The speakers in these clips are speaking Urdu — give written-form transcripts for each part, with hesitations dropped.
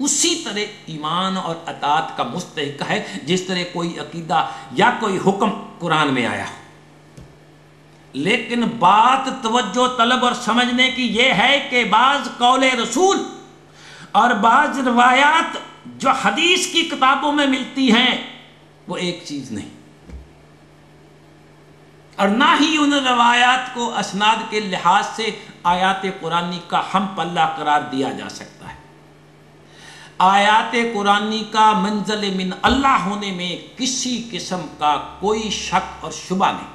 اسی طرح ایمان اور اطاعت کا مستحق ہے جس طرح کوئی عقیدہ یا کوئی حکم قرآن میں آیا ہو۔ لیکن بات توجہ طلب اور سمجھنے کی یہ ہے کہ بعض قول رسول اور بعض روایات جو حدیث کی کتابوں میں ملتی ہیں وہ ایک چیز نہیں، اور نہ ہی ان روایات کو اسناد کے لحاظ سے آیات قرآنی کا ہم پلہ قرار دیا جا سکتا ہے۔ آیات قرآنی کا منزل من اللہ ہونے میں کسی قسم کا کوئی شک اور شبہ نہیں،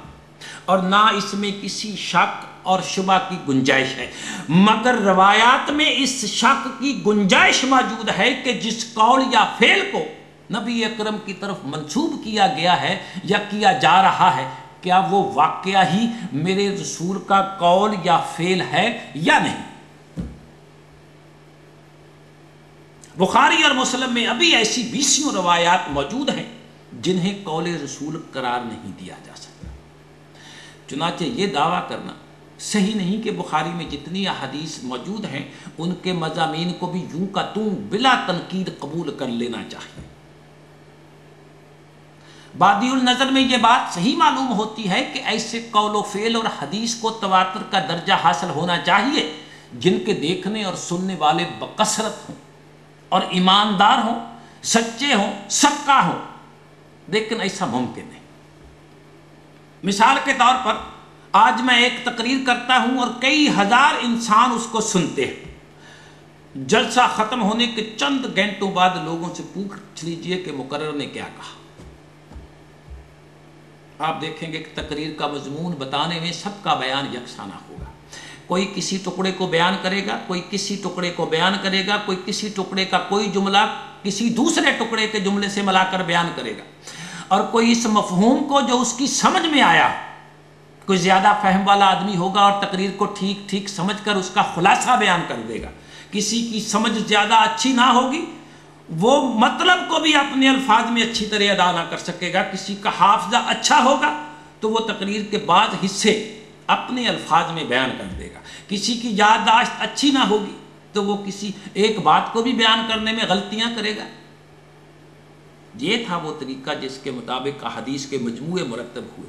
اور نہ اس میں کسی شک اور شبہ کی گنجائش ہے، مگر روایات میں اس شک کی گنجائش موجود ہے کہ جس قول یا فعل کو نبی اکرم کی طرف منسوب کیا گیا ہے یا کیا جا رہا ہے، کیا وہ واقعہ ہی میرے رسول کا قول یا فعل ہے یا نہیں۔ بخاری اور مسلم میں ابھی ایسی بیسیوں روایات موجود ہیں جنہیں قول رسول قرار نہیں دیا جا سکتا۔ چنانچہ یہ دعویٰ کرنا صحیح نہیں کہ بخاری میں جتنی احادیث موجود ہیں ان کے مضامین کو بھی یوں کا توں بلا تنقید قبول کر لینا چاہیے۔ بادی النظر میں یہ بات صحیح معلوم ہوتی ہے کہ ایسے قول و فعل اور حدیث کو تواتر کا درجہ حاصل ہونا چاہیے جن کے دیکھنے اور سننے والے بکثرت ہوں اور ایماندار ہوں، سچے ہوں، سکا ہوں، لیکن ایسا ممکن نہیں۔ مثال کے طور پر آج میں ایک تقریر کرتا ہوں اور کئی ہزار انسان اس کو سنتے ہیں، جلسہ ختم ہونے کے چند گھنٹوں بعد لوگوں سے پوچھ لیجئے کہ مقرر نے کیا کہا، آپ دیکھیں گے کہ تقریر کا مضمون بتانے میں سب کا بیان یکسانہ ہوگا۔ کوئی کسی ٹکڑے کو بیان کرے گا، کوئی کسی ٹکڑے کو بیان کرے گا، کوئی کسی ٹکڑے کا کوئی جملہ کسی دوسرے ٹکڑے کے جملے سے ملا کر بیان کرے گا، اور کوئی اس مفہوم کو جو اس کی سمجھ میں آیا، کوئی زیادہ فہم والا آدمی ہوگا اور تقریر کو ٹھیک ٹھیک سمجھ کر اس کا خلاصہ بیان کر دے گا۔ کسی کی سمجھ زیادہ اچھی نہ ہوگی، وہ مطلب کو بھی اپنے الفاظ میں اچھی طرح ادا نہ کر سکے گا۔ کسی کا حافظہ اچھا ہوگا تو وہ تقریر کے بعض حصے اپنے الفاظ میں بیان کر دے گا۔ کسی کی یادداشت اچھی نہ ہوگی تو وہ کسی ایک بات کو بھی بیان کرنے میں غلطیاں کرے گا۔ یہ تھا وہ طریقہ جس کے مطابق احادیث کے مجموعے مرتب ہوئے۔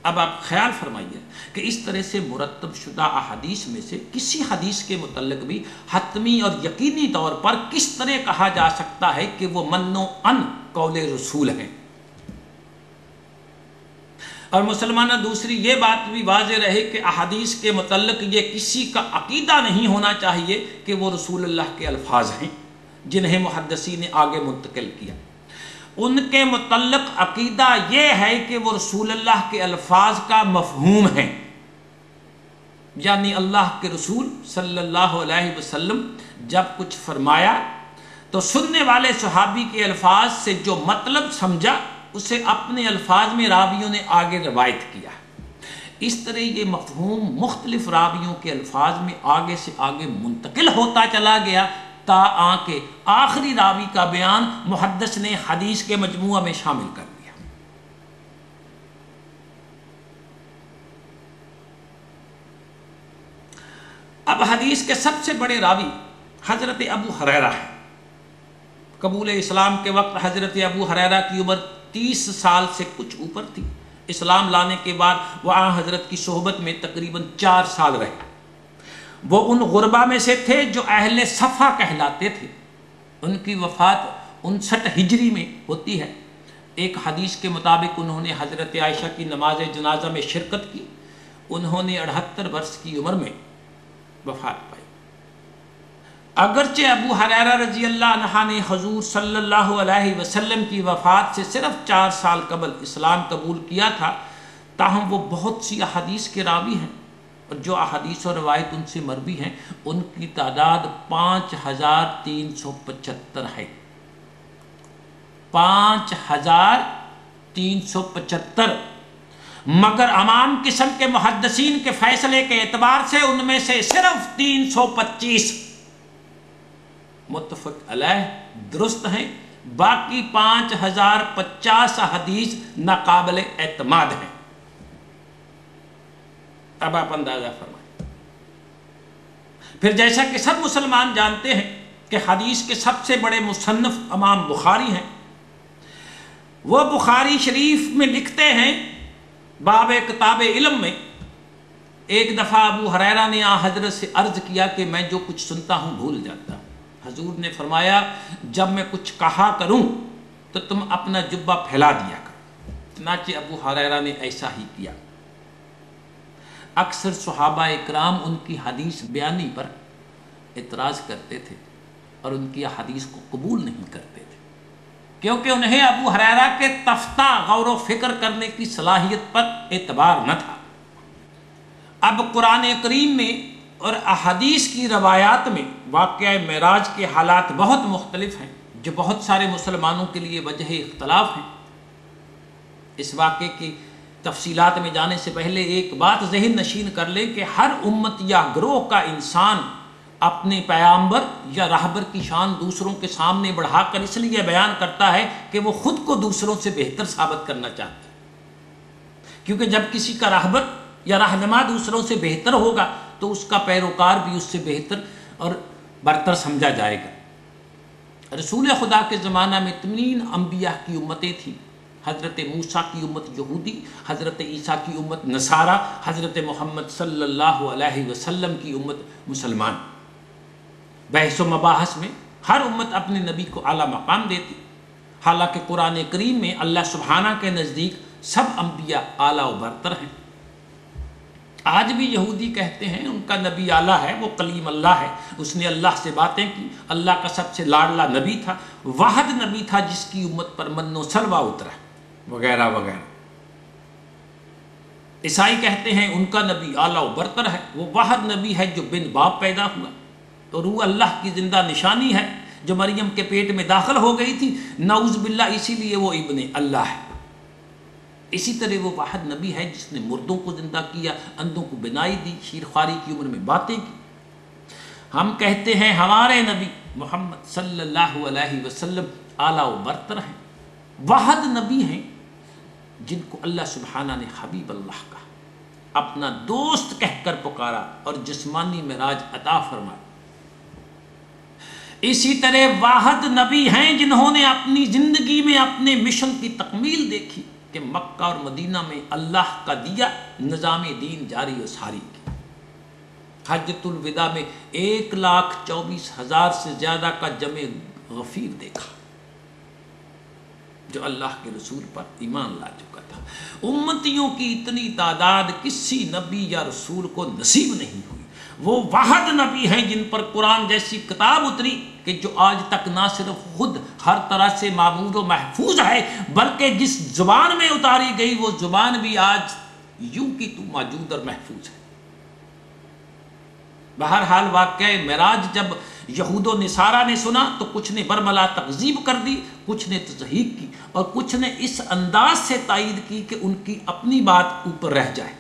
اب آپ خیال فرمائیے کہ اس طرح سے مرتب شدہ احادیث میں سے کسی حدیث کے متعلق بھی حتمی اور یقینی طور پر کس طرح کہا جا سکتا ہے کہ وہ من و ان قول رسول ہیں۔ اور مسلمانہ دوسری یہ بات بھی واضح رہے کہ احادیث کے متعلق یہ کسی کا عقیدہ نہیں ہونا چاہیے کہ وہ رسول اللہ کے الفاظ ہیں جنہیں محدثین نے آگے منتقل کیا۔ ان کے متعلق عقیدہ یہ ہے کہ وہ رسول اللہ کے الفاظ کا مفہوم ہے، یعنی اللہ کے رسول صلی اللہ علیہ وسلم جب کچھ فرمایا تو سننے والے صحابی کے الفاظ سے جو مطلب سمجھا اسے اپنے الفاظ میں راویوں نے آگے روایت کیا۔ اس طرح یہ مفہوم مختلف راویوں کے الفاظ میں آگے سے آگے منتقل ہوتا چلا گیا تا آنکہ آخری راوی کا بیان محدث نے حدیث کے مجموعہ میں شامل کر دیا۔ اب حدیث کے سب سے بڑے راوی حضرت ابو ہریرہ ہیں۔ قبول اسلام کے وقت حضرت ابو ہریرہ کی عمر 30 سال سے کچھ اوپر تھی۔ اسلام لانے کے بعد وہ حضرت کی صحبت میں تقریباً 4 سال رہے۔ وہ ان غربا میں سے تھے جو اہل صفا کہلاتے تھے۔ ان کی وفات 59 ہجری میں ہوتی ہے۔ ایک حدیث کے مطابق انہوں نے حضرت عائشہ کی نماز جنازہ میں شرکت کی۔ انہوں نے 78 برس کی عمر میں وفات پائی۔ اگرچہ ابو ہریرہ رضی اللہ عنہ نے حضور صلی اللہ علیہ وسلم کی وفات سے صرف 4 سال قبل اسلام قبول کیا تھا، تاہم وہ بہت سی احادیث کے راوی ہیں، اور جو احادیث اور روایت ان سے مروی ہیں ان کی تعداد 5375 ہے۔ 5375، مگر عوام قسم کے محدثین کے فیصلے کے اعتبار سے ان میں سے صرف 325 متفق علیہ درست ہیں، باقی 5050 حدیث ناقابل اعتماد ہیں۔ اب آپ اندازہ فرمائیں۔ پھر جیسا کہ سب مسلمان جانتے ہیں کہ حدیث کے سب سے بڑے مصنف امام بخاری ہیں، وہ بخاری شریف میں لکھتے ہیں باب کتاب علم میں، ایک دفعہ ابو ہریرہ نے حضرت سے عرض کیا کہ میں جو کچھ سنتا ہوں بھول جاتا ہوں۔ حضور نے فرمایا جب میں کچھ کہا کروں تو تم اپنا جبہ پھیلا دیا کرو، چنانچہ ابو ہریرہ نے ایسا ہی کیا۔ اکثر صحابہ اکرام ان کی حدیث بیانی پر اعتراض کرتے تھے اور ان کی حدیث کو قبول نہیں کرتے تھے، کیونکہ انہیں ابو ہریرہ کے تفتہ غور و فکر کرنے کی صلاحیت پر اعتبار نہ تھا۔ اب قرآن کریم میں اور احادیث کی روایات میں واقعہ معراج کے حالات بہت مختلف ہیں، جو بہت سارے مسلمانوں کے لیے وجہ اختلاف ہیں۔ اس واقعے کی تفصیلات میں جانے سے پہلے ایک بات ذہن نشین کر لیں کہ ہر امت یا گروہ کا انسان اپنے پیغمبر یا راہبر کی شان دوسروں کے سامنے بڑھا کر اس لیے بیان کرتا ہے کہ وہ خود کو دوسروں سے بہتر ثابت کرنا چاہتا ہے، کیونکہ جب کسی کا راہبر یا رہنما دوسروں سے بہتر ہوگا تو اس کا پیروکار بھی اس سے بہتر اور برتر سمجھا جائے گا۔ رسول خدا کے زمانہ میں تمام انبیاء کی امتیں تھیں، حضرت موسیٰ کی امت یہودی، حضرت عیسیٰ کی امت نصارہ، حضرت محمد صلی اللہ علیہ وسلم کی امت مسلمان۔ بحث و مباحث میں ہر امت اپنے نبی کو اعلیٰ مقام دیتی، حالانکہ قرآن کریم میں اللہ سبحانہ کے نزدیک سب انبیاء اعلیٰ و برتر ہیں۔ آج بھی یہودی کہتے ہیں ان کا نبی اعلیٰ ہے، وہ کلیم اللہ ہے، اس نے اللہ سے باتیں کی، اللہ کا سب سے لاڈلا نبی تھا، واحد نبی تھا جس کی امت پر من و سلوہ اترا، وغیرہ وغیرہ۔ عیسائی کہتے ہیں ان کا نبی اعلیٰ و برتر ہے، وہ واحد نبی ہے جو بن باپ پیدا ہوا، تو روح اللہ کی زندہ نشانی ہے جو مریم کے پیٹ میں داخل ہو گئی تھی، نعوذ باللہ، اسی لیے وہ ابن اللہ ہے۔ اسی طرح وہ واحد نبی ہے جس نے مردوں کو زندہ کیا، اندھوں کو بینائی دی، شیرخواری کی عمر میں باتیں کی۔ ہم کہتے ہیں ہمارے نبی محمد صلی اللہ علیہ وسلم اعلیٰ و برتر ہیں، واحد نبی ہیں جن کو اللہ سبحانہ نے حبیب اللہ کہا، اپنا دوست کہہ کر پکارا اور جسمانی معراج عطا فرمایا۔ اسی طرح واحد نبی ہیں جنہوں نے اپنی زندگی میں اپنے مشن کی تکمیل دیکھی کہ مکہ اور مدینہ میں اللہ کا دیا نظام دین جاری و ساری کی۔ حجۃ الوداع میں 1,24,000 سے زیادہ کا جمع غفیر دیکھا جو اللہ کے رسول پر ایمان لا چکا تھا۔ امتیوں کی اتنی تعداد کسی نبی یا رسول کو نصیب نہیں ہوئی۔ وہ واحد نبی ہیں جن پر قرآن جیسی کتاب اتری کہ جو آج تک نہ صرف خود ہر طرح سے معمول و محفوظ ہے بلکہ جس زبان میں اتاری گئی وہ زبان بھی آج یوں کی تو موجود اور محفوظ ہے۔ بہرحال واقعہ معراج جب یہود و نصارہ نے سنا تو کچھ نے برملا تکذیب کر دی، کچھ نے تصدیق کی اور کچھ نے اس انداز سے تائید کی کہ ان کی اپنی بات اوپر رہ جائے۔